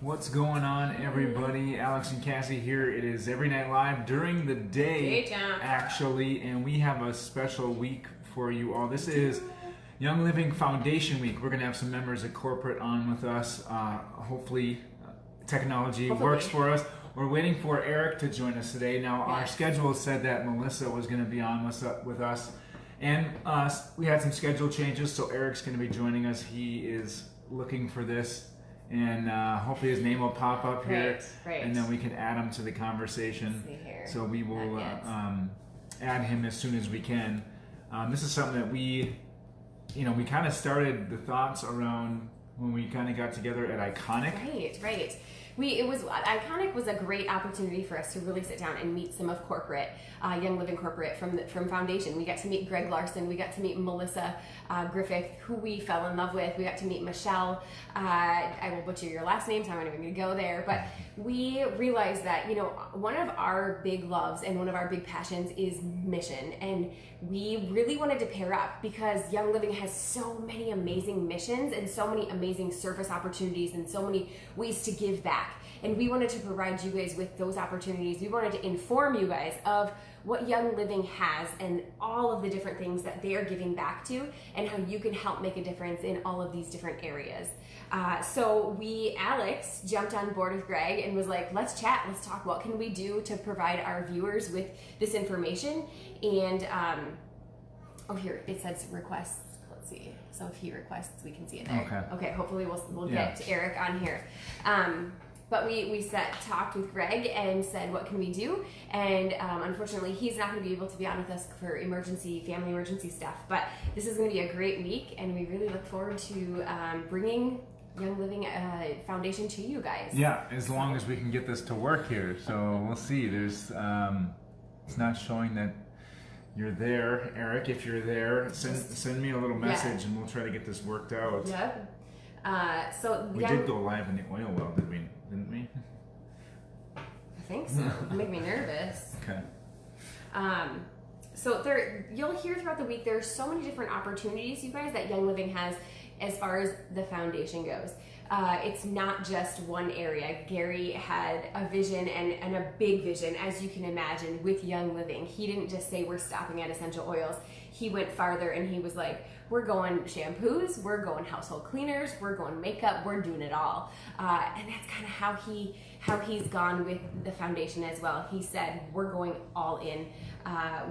What's going on, everybody? Alex and Cassie here. It is Every Night Live during the day, actually, and we have a special week for you all. This is Young Living Foundation Week. We're going to have some members of corporate on with us. Hopefully, technology works for us. We're waiting for Eric to join us today. Now, our schedule said that Melissa was going to be on with us, and we had some schedule changes, so Eric's going to be joining us. He is looking for this. And hopefully his name will pop up here, and then we can add him to the conversation. So we will add him as soon as we can. This is something that we kind of started the thoughts around when we kind of got together at Iconic. Right. Iconic was a great opportunity for us to really sit down and meet some of corporate, Young Living corporate from Foundation. We got to meet Greg Larson. We got to meet Melissa Griffith, who we fell in love with. We got to meet Michelle. I will butcher your last name, so I'm not even going to go there. But we realized that, one of our big loves and one of our big passions is mission. And we really wanted to pair up because Young Living has so many amazing missions and so many amazing service opportunities and so many ways to give back. And we wanted to provide you guys with those opportunities. We wanted to inform you guys of what Young Living has and all of the different things that they are giving back to and how you can help make a difference in all of these different areas. So Alex jumped on board with Greg and was like, let's chat, let's talk. What can we do to provide our viewers with this information? And here it says requests. Let's see. So if he requests, we can see it there. Okay. Hopefully we'll get Eric on here. But we talked with Greg and said, what can we do? And unfortunately, he's not going to be able to be on with us for family emergency stuff. But this is going to be a great week, and we really look forward to bringing Young Living Foundation to you guys. Yeah, as long as we can get this to work here. So we'll see. There's it's not showing that you're there, Eric. If you're there, send me a little message, and we'll try to get this worked out. Yep. We did go live in the oil well, didn't we? I think so. You make me nervous. Okay. So you'll hear throughout the week, there's so many different opportunities, you guys, that Young Living has as far as the foundation goes. It's not just one area. Gary had a vision and a big vision, as you can imagine, with Young Living. He didn't just say we're stopping at essential oils. He went farther and he was like, we're going shampoos, we're going household cleaners, we're going makeup, we're doing it all. And that's kind of how he's gone with the foundation as well. He said, we're going all in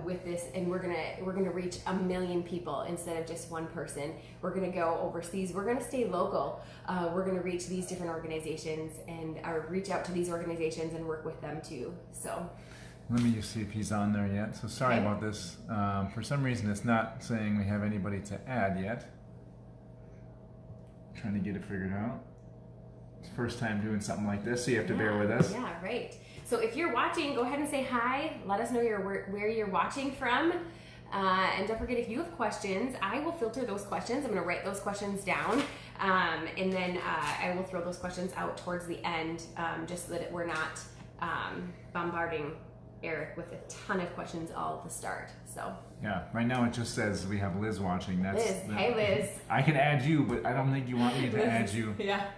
with this, and we're gonna reach 1 million people instead of just one person. We're gonna go overseas. We're gonna stay local. We're gonna reach these different organizations and reach out to these organizations and work with them too. So. Let me just see if he's on there yet. So sorry about this. For some reason, it's not saying we have anybody to add yet. I'm trying to get it figured out. It's the first time doing something like this, so you have to bear with us. Yeah, right. So if you're watching, go ahead and say hi. Let us know where you're watching from. And don't forget, if you have questions, I will filter those questions. I'm going to write those questions down. And then I will throw those questions out towards the end, just so that we're not bombarding Eric with a ton of questions all at the start. So yeah, right now it just says we have Liz watching. Hey Liz. I can add you, but I don't think you want me to add you. Yeah,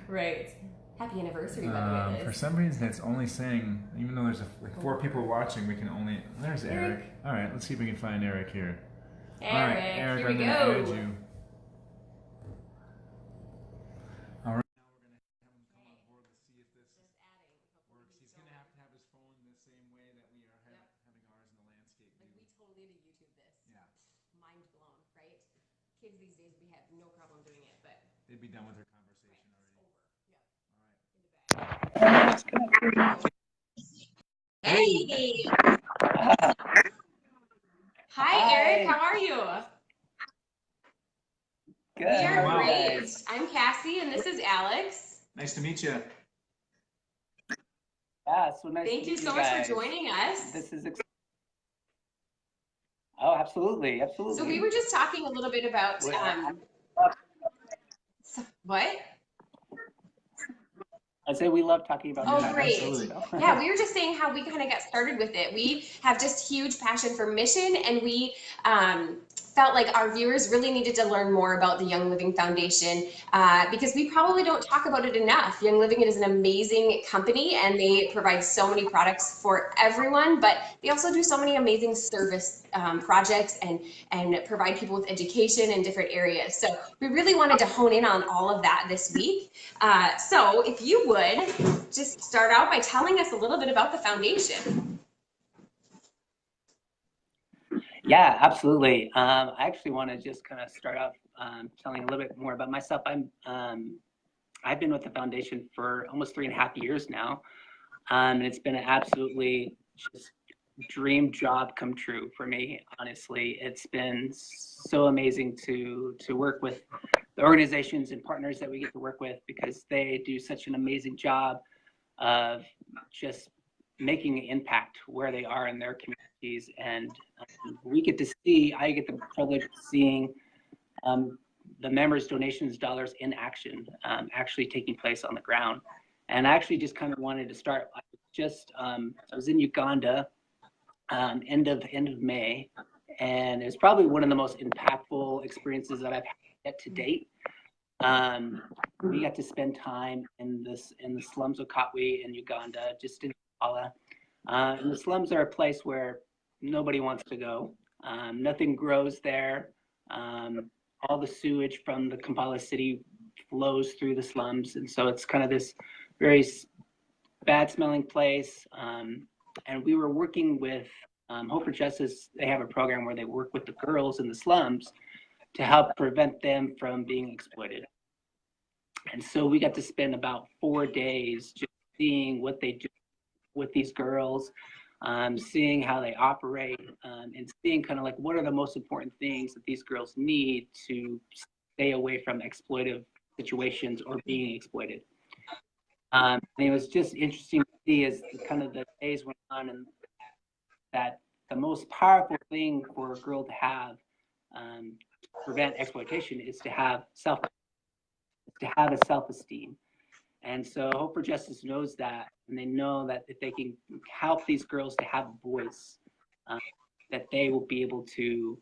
right. Happy anniversary, by the way, Liz. For some reason, it's only saying, even though there's 4 people watching, we can only. There's Eric. All right, let's see if we can find Eric here. Eric, all right, Eric, here we I'm go. going to add you. Kids these days, we have no problem doing it, but they'd be done with their conversation already. Hey! Hi, Eric. How are you? Good. We are great. I'm Cassie, and this is Alex. Nice to meet you. Yeah, so nice. Thank you so much for joining us. This is. Oh, absolutely. So we were just talking a little bit about what? I say we love talking about Oh, that. great. Absolutely. Yeah, we were just saying how we kind of got started with it. We have just huge passion for mission, and we felt like our viewers really needed to learn more about the Young Living Foundation because we probably don't talk about it enough. Young Living is an amazing company, and they provide so many products for everyone, but they also do so many amazing service projects and provide people with education in different areas. So we really wanted to hone in on all of that this week. So if you would just start out by telling us a little bit about the foundation. Yeah, absolutely. I actually want to just kind of start off telling a little bit more about myself. I've been with the foundation for almost 3.5 years now, and it's been an absolutely just dream job come true for me. Honestly, it's been so amazing to work with the organizations and partners that we get to work with, because they do such an amazing job of just making an impact where they are in their communities. And I get the privilege of seeing the members' donations dollars in action, actually taking place on the ground. And I actually just kind of wanted to start. I was in Uganda end of May, and it's probably one of the most impactful experiences that I've had to date. We got to spend time in the slums of Katwe in Uganda, just in Kampala. And the slums are a place where nobody wants to go. Nothing grows there. All the sewage from the Kampala city flows through the slums, and so it's kind of this very bad smelling place. And we were working with Hope for Justice. They have a program where they work with the girls in the slums to help prevent them from being exploited. And so we got to spend about 4 days just seeing what they do with these girls, seeing how they operate, and seeing kind of like what are the most important things that these girls need to stay away from exploitive situations or being exploited. And it was just interesting to see as kind of the days went on, and that the most powerful thing for a girl to have to prevent exploitation is to have a self-esteem. And so Hope for Justice knows that, and they know that if they can help these girls to have a voice, that they will be able to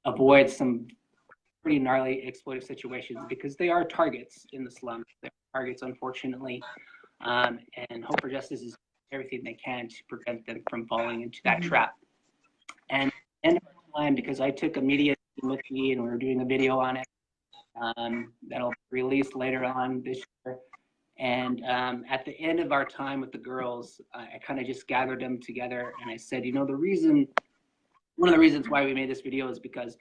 avoid some pretty gnarly exploitive situations, because they are targets in the slums. They're targets, unfortunately, and Hope for Justice is everything they can to prevent them from falling into that trap. And end of time, because I took a media team with me and we were doing a video on it, that'll be released later on this year. And at the end of our time with the girls, I kind of just gathered them together, and I said, one of the reasons why we made this video is because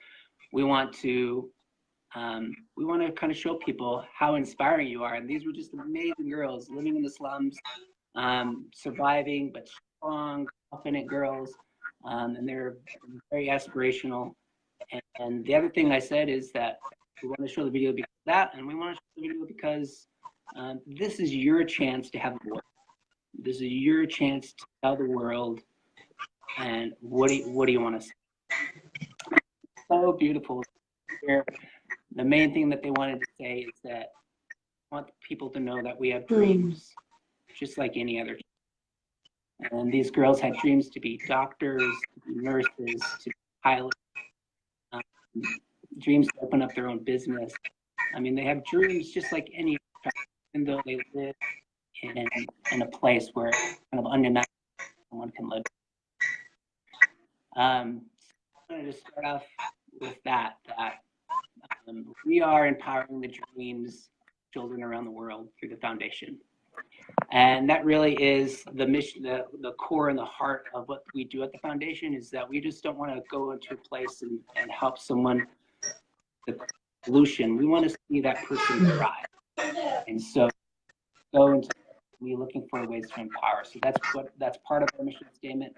we want to kind of show people how inspiring you are. And these were just amazing girls living in the slums, surviving, but strong, confident girls. And they're very aspirational. And the other thing I said is that we want to show the video because of that, and we want to show the video because this is your chance to have a voice. This is your chance to tell the world, and what do you want to say? So beautiful. The main thing that they wanted to say is that I want people to know that we have dreams, just like any other. And these girls had dreams to be doctors, to be nurses, to be pilots, dreams to open up their own business. I mean, they have dreams just like any other, even though they live in a place where kind of undeniable someone can live. I wanted to start off with that we are empowering the dreams of children around the world through the foundation. And that really is the mission, the core and the heart of what we do at the foundation, is that we just don't want to go into a place and help someone the solution. We want to see that person thrive. And so go into me looking for ways to empower. So that's part of our mission statement,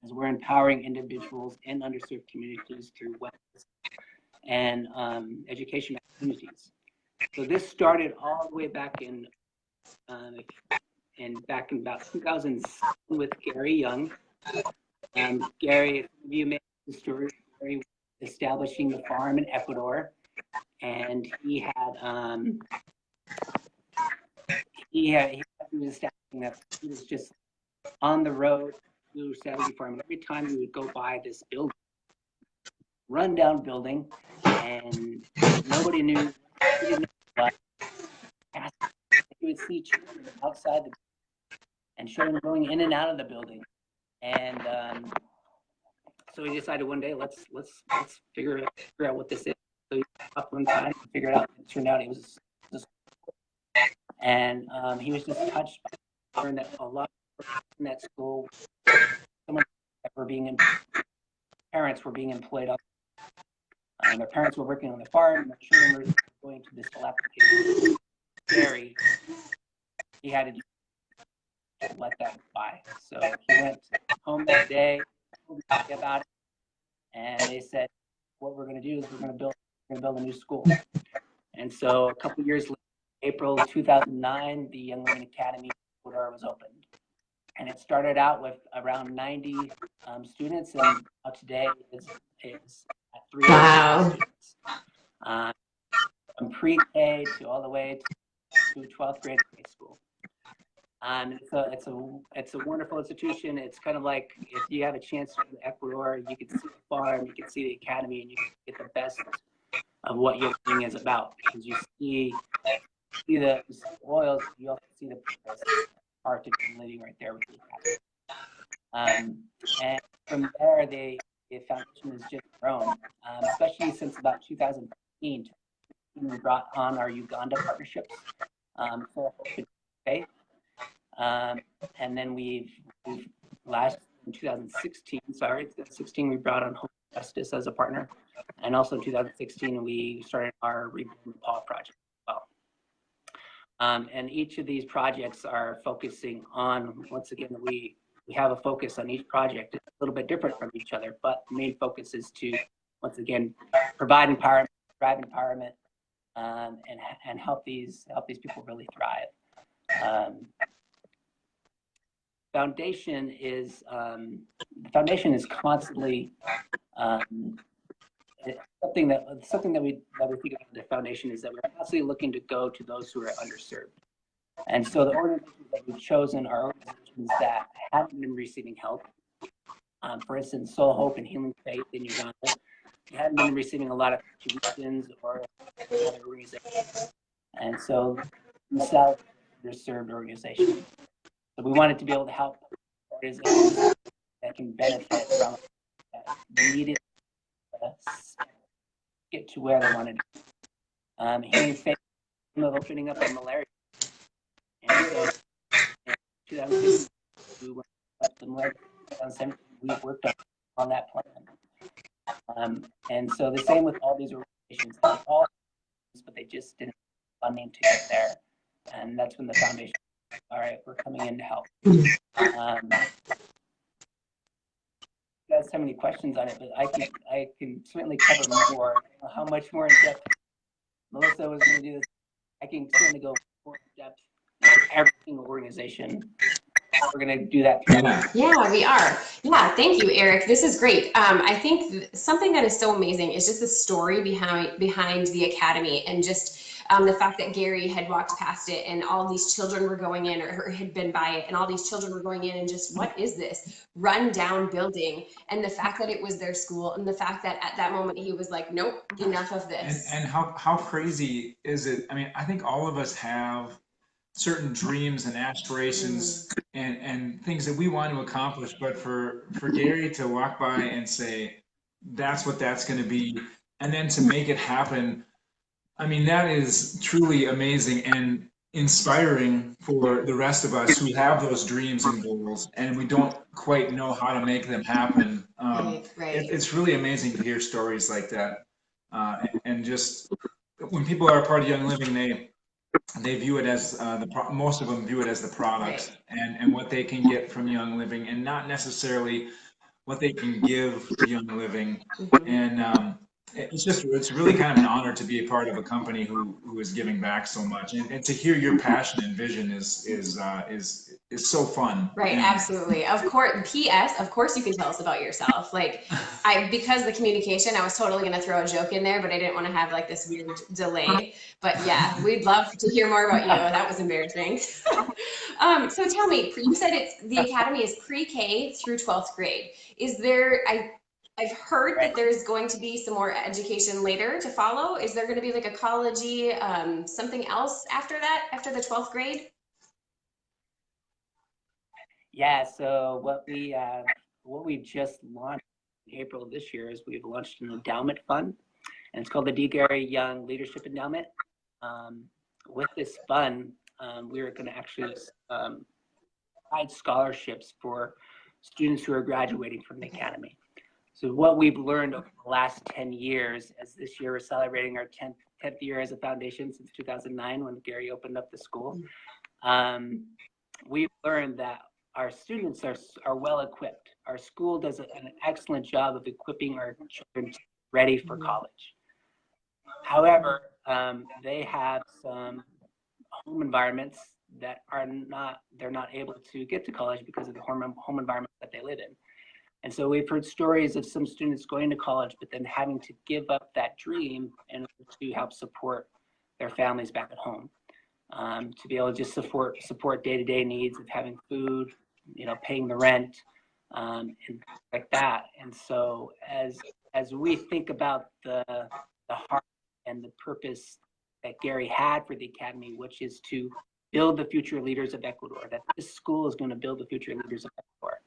is we're empowering individuals in underserved communities through wellness and education opportunities. So this started all the way back in about 2007 with Gary Young. Gary, if you may know the story, Gary was establishing the farm in Ecuador, and he was establishing that. He was just on the road to establish the farm. Every time we would go by this building, rundown building, and nobody knew. We didn't know what. You would see children outside and children going in and out of the building, and so we decided one day let's figure out what this is. So we up one time and figured it out. It turned out it was and he was just touched by that a lot in that school. Someone were being parents were being employed up. Their parents were working on the farm. Their children were going to this dilapidated dairy. He had to let that by. So he went home that day, told me about it, and they said, "What we're going to do is we're going to build a new school." And so a couple of years later, April 2009, the Young Living Academy was opened. And it started out with around 90 students, and today is at 300 students. From pre-K to all the way to 12th grade high school. It's a wonderful institution. It's kind of like if you have a chance to go to Ecuador, you can see the farm, you can see the academy, and you can get the best of what your thing is about, because you see the oils, you also see the art of living right there with the academy. And from there, the foundation has just grown, especially since about 2015. We brought on our Uganda partnerships for faith. And then we've last in 2016, we brought on Hope Justice as a partner. And also in 2016, we started our Rebuild Nepal project as well. And each of these projects are focusing on, once again, we have a focus on each project. It's a little bit different from each other, but the main focus is to, once again, provide empowerment, drive empowerment, and help these people really thrive. The foundation is constantly something that we think of the foundation is that we're constantly looking to go to those who are underserved. And so the organizations that we've chosen are organizations that haven't been receiving help. For instance, Soul Hope and Healing Faith in Uganda hadn't been receiving a lot of contributions or other organizations. And so themselves underserved organizations. So we wanted to be able to help organizations that can benefit from that immediate get to where they want to be. Healing Faith opening up on malaria. And so in 2016, we went up to malaria. 2017, we worked on that plan. And so the same with all these organizations, but they just didn't have funding to get there. And that's when the foundation, all right, we're coming in to help. You guys have many questions on it, but I can certainly cover more. How much more in depth Melissa was going to do this? I can certainly go more in depth into every single organization. We're going to do that. Yeah, we are. Yeah, thank you, Eric. This is great. I think something that is so amazing is just the story behind the academy, and just the fact that Gary had walked past it and all these children were going in, or had been by it, and all these children were going in, and just, what is this run-down building? And the fact that it was their school, and the fact that at that moment he was like, nope, enough of this. And how crazy is it? I mean, I think all of us have certain dreams and aspirations and things that we want to accomplish, but for Gary to walk by and say that's what that's going to be, and then to make it happen, I mean, that is truly amazing and inspiring for the rest of us who have those dreams and goals and we don't quite know how to make them happen. Right. It's really amazing to hear stories like that, and just when people are a part of Young Living, they view it as most of them view it as the product, and what they can get from Young Living, and not necessarily what they can give to Young Living. And it's really kind of an honor to be a part of a company who is giving back so much, and to hear your passion and vision is so fun. Right, absolutely. Of course. P.S. Of course, you can tell us about yourself. Like, because the communication, I was totally going to throw a joke in there, but I didn't want to have like this weird delay. But yeah, we'd love to hear more about you. That was embarrassing. So tell me, you said the academy is pre-K through 12th grade. Is there, I've heard that there's going to be some more education later to follow. Is there going to be like a college-y, something else after that, after the 12th grade? Yeah, so what we just launched in April of this year is we've launched an endowment fund, and it's called the D. Gary Young Leadership Endowment. With this fund, we are going to actually provide scholarships for students who are graduating from the academy. So what we've learned over the last 10 years, as this year we're celebrating our 10th year as a foundation since 2009 when Gary opened up the school, we've learned that our students are well equipped. Our school does an excellent job of equipping our children ready for college. However, they have some home environments that they're not able to get to college because of the home environment that they live in. And so we've heard stories of some students going to college, but then having to give up that dream in order to help support their families back at home. To be able to just support day-to-day needs of having food, paying the rent, and like that. And so as we think about the heart and the purpose that Gary had for the academy, which is to build the future leaders of Ecuador, that this school is going to build the future leaders of Ecuador,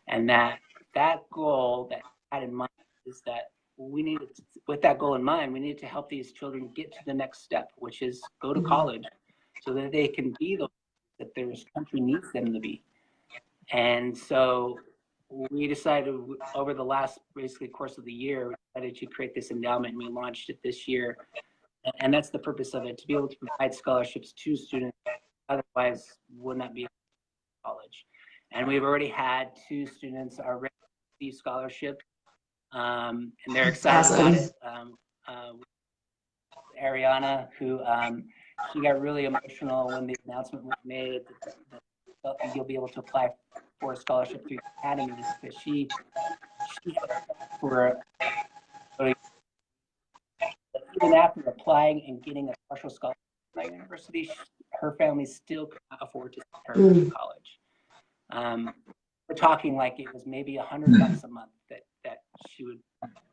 and that goal that I had in mind is that with that goal in mind, we need to help these children get to the next step, which is go to college, so that they can be the that their country needs them to be. And so we decided over the last basically course of the year, we decided to create this endowment, and we launched it this year. And that's the purpose of it, to be able to provide scholarships to students that otherwise would not be able to college. And we've already had 2 students already receive scholarships, and they're excited about it. Ariana, who she got really emotional when the announcement was made that you'll be able to apply for a scholarship through the academy, because she for even after applying and getting a partial scholarship at the university, her family still could not afford to send her to college. We're talking like it was maybe $100 a month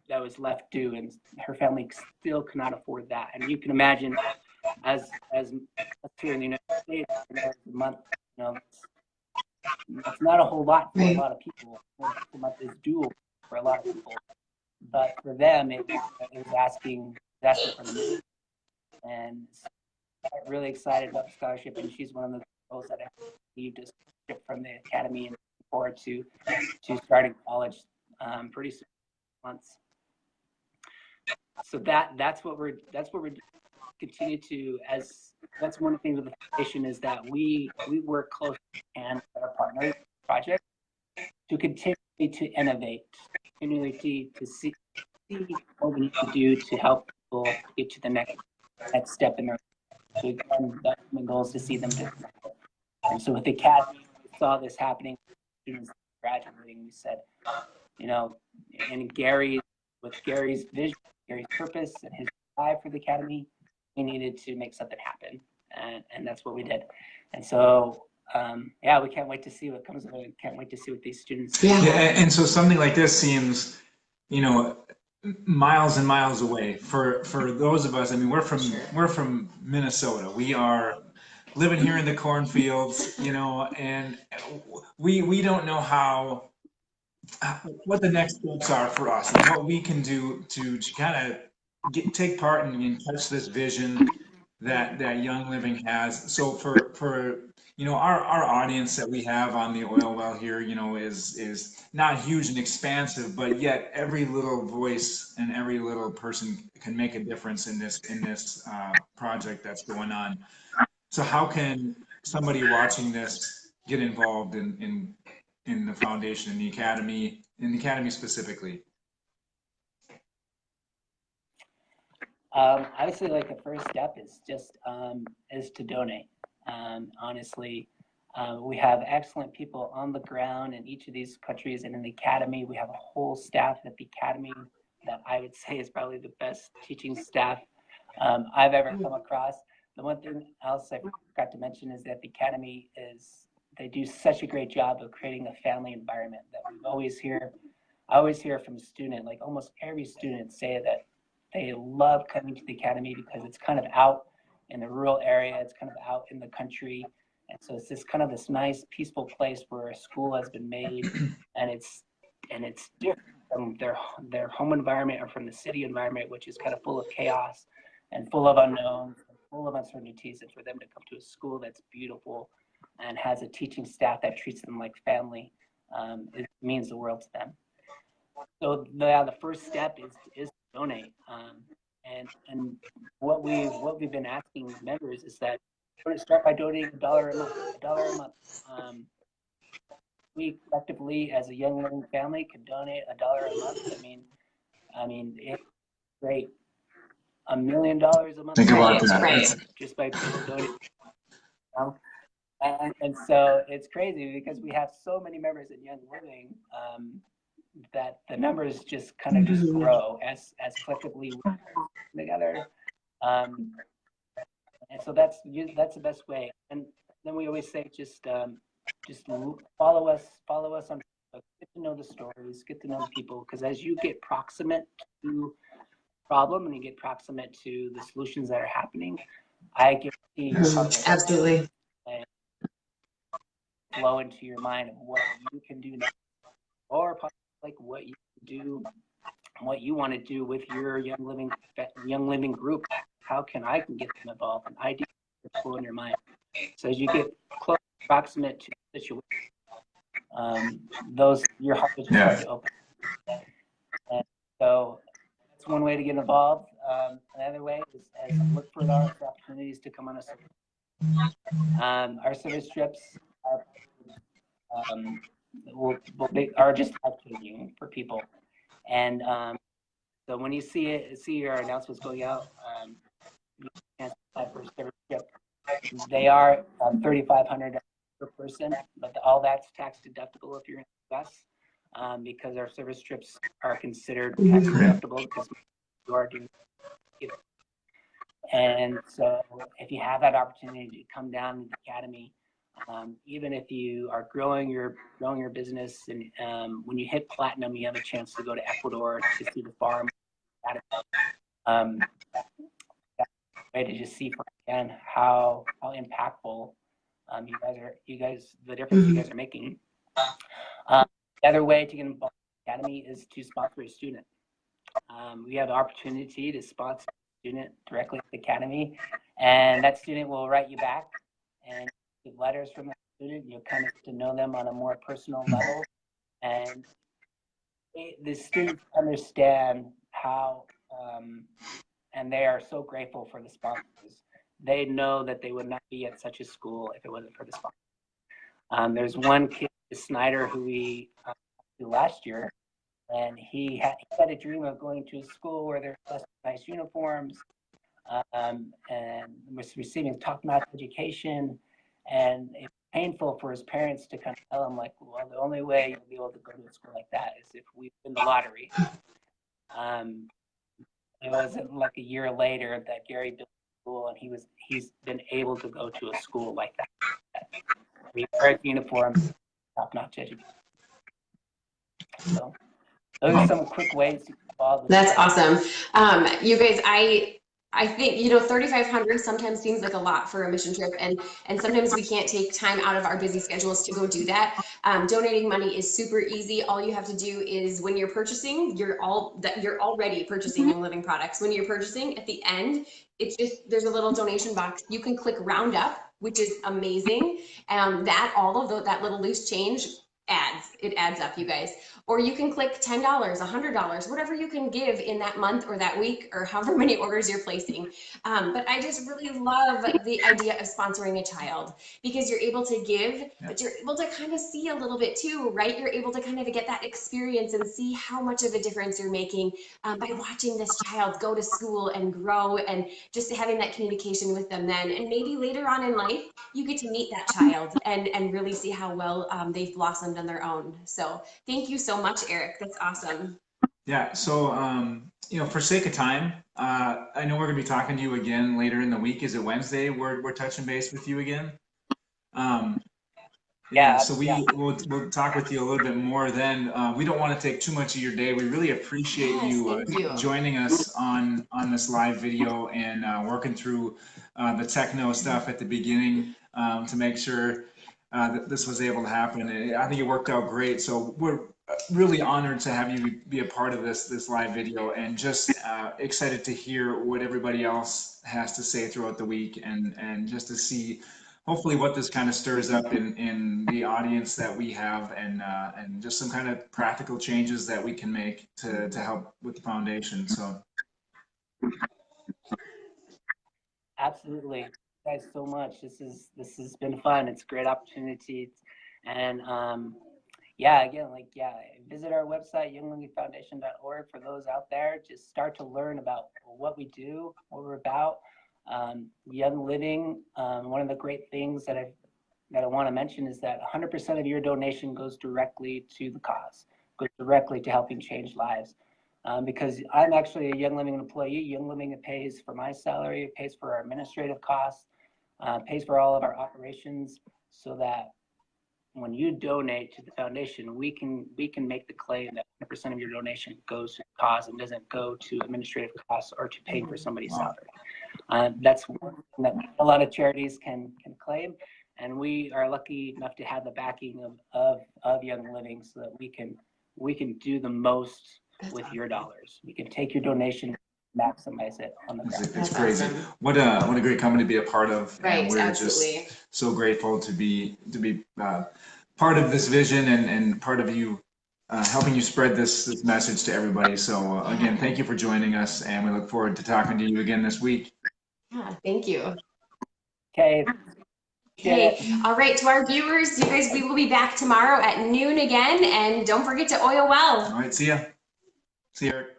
that was left due, and her family still could not afford that. And you can imagine, as here in the United States, a month, it's not a whole lot for a lot of people. A month is doable for a lot of people, but for them, it was asking for the money. And so I'm really excited about the scholarship, and she's one of the girls that I received a scholarship from the academy, and looking forward to starting college pretty soon, months. So that's what we're continue to, as that's one of the things with the foundation, is that we work closely and with our partners project to continue to innovate, continually to see what we need to do to help people get to the next step in their life. So again, the goal is to see them different. And so with the academy, we saw this happening, students graduating. We said, and with Gary's vision, Gary's purpose, and his drive for the academy, we needed to make something happen, and that's what we did. And so we can't wait to see what comes of it. We can't wait to see what these students do. And so something like this seems, miles and miles away for those of us. I mean, we're from Minnesota. We are living here in the cornfields, and we don't know what the next steps are for us and what we can do to kind of take part and touch this vision that Young Living has. So for our audience that we have on the oil well here, is not huge and expansive, but yet every little voice and every little person can make a difference in this project that's going on. So how can somebody watching this get involved in the foundation, in the academy specifically? I would say the first step is just is to donate. Honestly, we have excellent people on the ground in each of these countries, and in the academy, we have a whole staff at the academy that I would say is probably the best teaching staff I've ever come across. The one thing else I forgot to mention is that the academy they do such a great job of creating a family environment that we always hear I always hear from students, like almost every student say that they love coming to the academy because it's kind of out in the rural area, it's kind of out in the country. And so it's this kind of this nice, peaceful place where a school has been made, and it's different from their home environment or from the city environment, which is kind of full of chaos and full of unknowns and full of uncertainties. And for them to come to a school that's beautiful and has a teaching staff that treats them like family, it means the world to them. So the first step is to donate. And what we've been asking members is that we're going to start by donating $1 a month. $1 a month. We collectively, as a Young Living family, can donate $1 a month. I mean, it's great. $1 million a month. Think about that. Right. Just by people donating. And so it's crazy because we have so many members in Young Living that the numbers just kind of just grow as collectively we work together. And so that's the best way. And then we always say just follow us on Facebook, get to know the stories, get to know the people, because as you get proximate to the problem and you get proximate to the solutions that are happening, I guarantee you Absolutely flow into your mind of what you can do next, or like what you do, what you want to do with your Young Living group. How can I get them involved? And ideas flow in your mind. So as you get close, proximate to the situation, your heart will just start to open. And so that's one way to get involved. Another way is look for opportunities to come on a service. Our service trips are just life-changing for people. And so when you see your announcements going out, you can apply for a service trip. They are $3,500 per person, but all that's tax deductible if you're in the US, because our service trips are considered tax deductible because you are doing it. And so if you have that opportunity to come down to the academy, even if you are growing your business, and when you hit platinum, you have a chance to go to Ecuador to see the farm. Way to just see firsthand how impactful the difference you guys are making. The other way to get involved in the academy is to sponsor a student. We have the opportunity to sponsor a student directly at the academy, and that student will write you back and get letters from that student. You'll kind of get to know them on a more personal level, and the students understand how, and they are so grateful for the sponsors. They know that they would not be at such a school if it wasn't for the sponsors. There's one kid, Snyder, who we last year, and he had a dream of going to a school where there's nice uniforms, and was receiving top-notch education. And it's painful for his parents to kind of tell him, like, well, the only way you'll be able to go to a school like that is if we win the lottery. It wasn't like a year later that Gary built a school, and he's been able to go to a school like that. We wear uniforms, top-notch education. So those are some quick ways to get involved. That's awesome. You guys, I think, $3,500 sometimes seems like a lot for a mission trip, and sometimes we can't take time out of our busy schedules to go do that. Donating money is super easy. All you have to do is, when you're purchasing, you're already purchasing Young Living products. When you're purchasing, at the end, there's a little donation box. You can click round up, which is amazing. That little loose change adds up, you guys. Or you can click $10, $100, whatever you can give in that month or that week or however many orders you're placing. But I just really love the idea of sponsoring a child, because you're able to give, but you're able to kind of see a little bit too, right? You're able to kind of get that experience and see how much of a difference you're making by watching this child go to school and grow, and just having that communication with them then. And maybe later on in life, you get to meet that child and really see how well they've blossomed on their own. So thank you so much, Eric. That's awesome. Yeah. So, for sake of time, I know we're going to be talking to you again later in the week. Is it Wednesday? We're touching base with you again. Yeah, Yeah, so yeah. we'll talk with you a little bit more then. We don't want to take too much of your day. We really appreciate Yes, you thank you. joining us on this live video and working through the techno stuff at the beginning to make sure that this was able to happen. And I think it worked out great. So we're really honored to have you be a part of this live video, and just excited to hear what everybody else has to say throughout the week, and just to see hopefully what this kind of stirs up in the audience that we have, and just some kind of practical changes that we can make to help with the foundation. So Absolutely. Thank you guys so much. This has been fun. It's a great opportunity. And yeah, again, visit our website, younglivingfoundation.org, for those out there. Just start to learn about what we do, what we're about. Young Living, one of the great things that I want to mention is that 100% of your donation goes directly to the cause, goes directly to helping change lives. Because I'm actually a Young Living employee. Young Living pays for my salary, it pays for our administrative costs, pays for all of our operations, so that when you donate to the foundation, we can make the claim that 100% of your donation goes to the cause and doesn't go to administrative costs or to paying for somebody's salary. That's one thing that a lot of charities can claim, and we are lucky enough to have the backing of Young Living, so that we can do the most with your dollars. We can take your donation, maximize it on the ground. it's crazy. Awesome. What a great company to be a part of. Right, and we're absolutely. just so grateful to be part of this vision, and part of you helping you spread this message to everybody. So again, thank you for joining us, and we look forward to talking to you again this week. Yeah, thank you. Okay. Okay, all right, to our viewers, you guys, we will be back tomorrow at noon again, and don't forget to oil well. All right, see ya. See you, Eric.